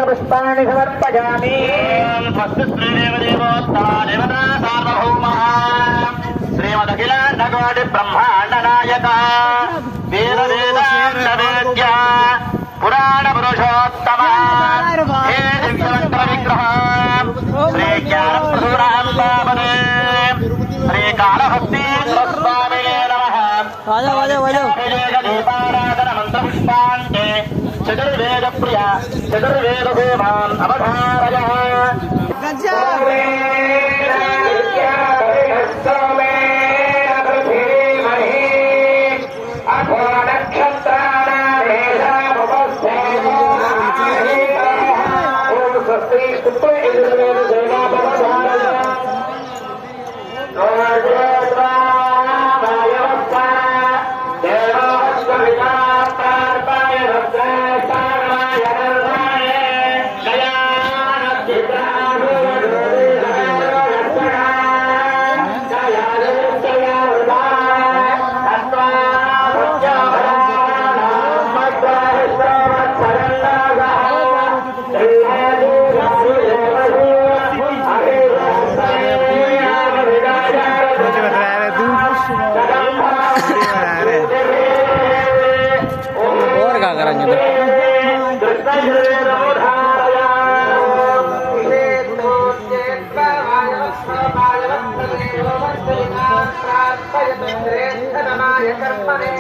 पुष्पाणि समर्पयामि। देवता सार्वभौमः श्रीमदखिलाण्डकोटि ब्रह्माण्ड नायक वेद वेदान्तवेद्य पुराण पुरुषोत्तम हे दिव्यमन्त्र विग्रह श्री ज्ञानप्रसूराम्बावने श्री कालहस्तीश्वर स्वामिने नमः। दीपाराधन मंत्र पुष्पान्ते चतुर्वेद प्रिया चतुर्वेद भूमान् अवधारय। और क्या करेंगे तो कर्मणे